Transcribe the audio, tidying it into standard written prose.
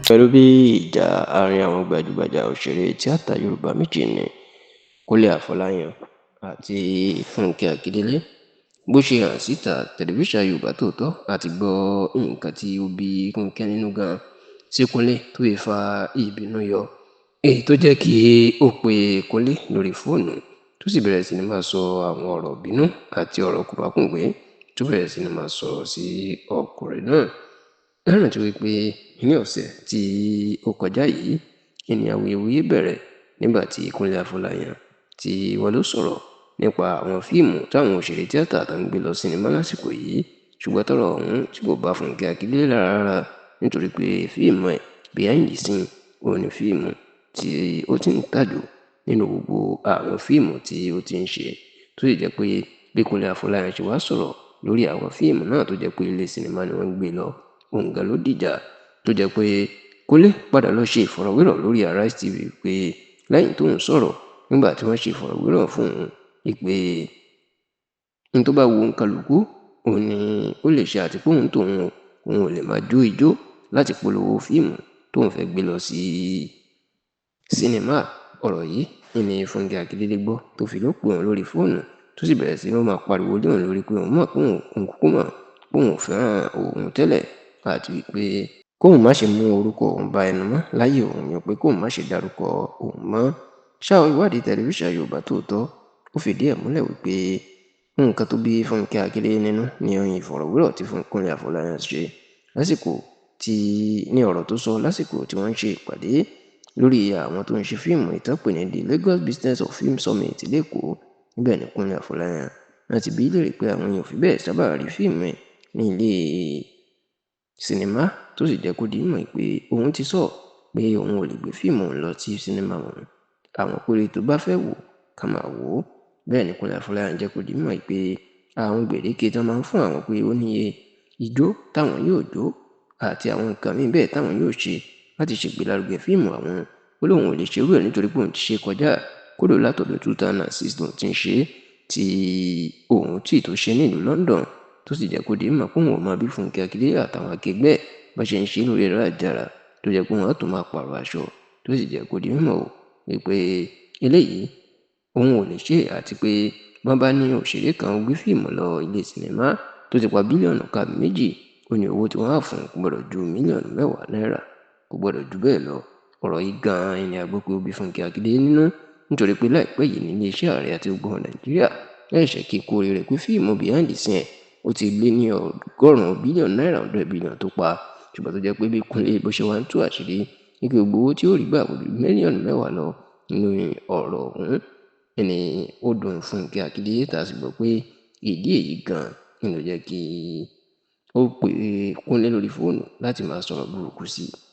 Pẹ̀lú bí ìjà àárín àwọn gbajúgbajà òṣèré tíátà Yorùbá méjì ní Kúnlé Afọláyan àti Fúnkẹ́ Akíndélé bó ṣe hàn síta, tẹlifíṣàn Yorùbá Tòótọ́ àti gbọ́ nǹkan tí ó bí Fúnkẹ́ nínú gan-an sí Kúnlé tó fi fa ìbínú yọ, èyí tó jẹ́ kí ó pe Kúnlé lórí fóònù tó sì bẹ̀rẹ̀ sí ní máa sọ àwọn ọ̀rọ̀ ìbínú àti ọ̀rọ̀ kòbákùngbé tó bẹ̀rẹ̀ sí ní máa sọ̀rọ̀ sí ọkùnrin náà. Lẹ́yìn tó wí pé ní ọ̀sẹ̀ tí ó kọjá yìí ni awuyewuye bẹ̀rẹ̀ nígbà tí Kúnlé Afọláyan tí wọ́n ló sọ̀rọ̀ nípa àwọn fíìmù táwọn òṣèré tíátà tó ń gbé lọ sinimá lásìkò yìí, ṣùgbọ́n tọ́rọ̀ ọ̀hún tí kò bá Fúnkẹ́ Akíndélé lára rárá nítorí pé fíìmù ẹ̀ Behind the Scene òun ni fíìmù tí ó ti ń tà jù nínú gbogbo àwọn fíìmù tí ó ti ń ṣe, tó sì jẹ́ pé bí Kúnlé Afọláyan ṣe wá sọ̀rọ̀ lórí àwọn fíìmù náà tó jẹ́ pé ilé sinimá ni wọ́n ń gbé lọ, òun gan ló dìjà tó jẹ́ pé Kúnlé padà lọ ṣe ìfọ̀rọ̀wérọ̀ lórí Arise TV pé lẹ́yìn tó ń sọ̀rọ̀ nígbà tí wọ́n ṣe ìfọ̀rọ̀wérọ̀ fún un pé ní tó bá wu kálukú òun ni ó lè ṣe àti pé òun ò lè máa jó ijó láti polówó fíìmù tóun fẹ́ gbé lọ sí sinimá. Ọ̀rọ̀ yìí ni Fúnkẹ́ Akíndélé gbọ́ tó fi ló pè òun lórí fóònù tó sì bẹ̀rẹ̀ sí ní máa pariwo lé òun lórí pé òun mọ̀ pé òun kúkú mọ̀ pé òun ò fẹ́ràn òun tẹ́lẹ̀ àti wípé kóun má ṣe mú orúkọ òun bá ẹnu mọ́ láyé òun, ni pé kóun má ṣe dárúkọ òun mọ́. Ṣá o, ìwádìí tẹlifíṣàn Yorùbá Tòótọ́ ó fìdí ẹ̀ múlẹ̀ wípé nǹkan tó bí Fúnkẹ́ Akíndélé nínú ni ìfọ̀rọ̀wérọ̀ tí Kúnlé Afọláyan ṣe lásìkò tí ní ọ̀rọ̀ tó sọ lásìkò tí wọ́n ń ṣe ìpàdé lórí àwọn tó ń ṣe fíìmù ìtàn pè ní The Lagos Business of Film Summit lÉkòó. Níbẹ̀ ni Kúnlé Afọláyan láti bi í léèrè pé àwọn èèyàn ò fi bẹ́ẹ̀ sábà rí fíìmù ẹ̀ ní ilé sinimá tó sì jẹ́ kó di mímọ̀ pé òun ti sọ pé òun ò lè gbé fíìmù òun lọ sí sinimá òun, àwọn péré tó bá fẹ́ wò ká máa wò ó. Bẹ́ẹ̀ ni Kúnlé Afọláyan jẹ́ kó di mímọ̀ pé àwọn gbèdéke tí wọ́n máa ń fún àwọn pé ó níye ijó táwọn yóò jó àti àwọn nǹkan míì bẹ́ẹ̀ táwọn yóò ṣe láti ṣègbélárugẹ fíìmù àwọn, ó lóun ò lè ṣerú ẹ̀ nítorí pé òun ti ṣe kọjá kódà látọdún 2006 lòun ti ń ṣe tí òun tí tó ṣe nílùú London, tó sì jẹ́ kó di mímọ̀ pé òun ò mọ bí Fúnkẹ́ Akíndélé àtàwọn akẹgbẹ́ ẹ̀ bá ṣe ń ṣe lórí ẹ̀rọ ayélujára tó jẹ́ pé wọ́n á tún máa pààrọ̀ aṣọ, tó sì jẹ́ kó di mímọ̀ wípé eléyìí òun ò lè ṣe àti pé wọ́n bá ní òṣèré kan gbé fíìmù lọ ilé sinimá tó ti pa bílíọ̀nù ká méjì, ó ní owó tí wọ́n á fún kò gbọdọ̀ ju mílíọ̀nù 10 náírà, kò gbọdọ̀ ju bẹ́ẹ̀ lọ. Ọ̀rọ̀ yìí gan-an ni a gbọ́ pé ó bí Fúnkẹ́ Akíndélé nínú nítorí pé láìpẹ́ yìí ní iléeṣẹ́ ààrẹ àti gbogbo Nàìjíríà ṣẹ̀ṣẹ̀ kí kú oríire pé fíìmù Behind the Scene ó ti lé ní ọgọ́rùn-ún bílíọ̀nù náírà, 100 bílíọ̀nù tó pa, ṣùgbọ́n tó jẹ́ pé bí Kúnlé bó ṣe wá ń tú àṣírí ní pé gbogbo owó tí ó rí gbà kò ju mílíọ̀nù 10 lọ nínú ọ̀rọ̀ ọ̀hún ni ó dùn Fúnkẹ́ Akíndélé, tá a sì gbọ́ pé ìdí èyí gan-an ló jẹ́ kí ó pe Kúnlé lórí fóònù láti máa sọ̀rọ̀ burúkú sí i.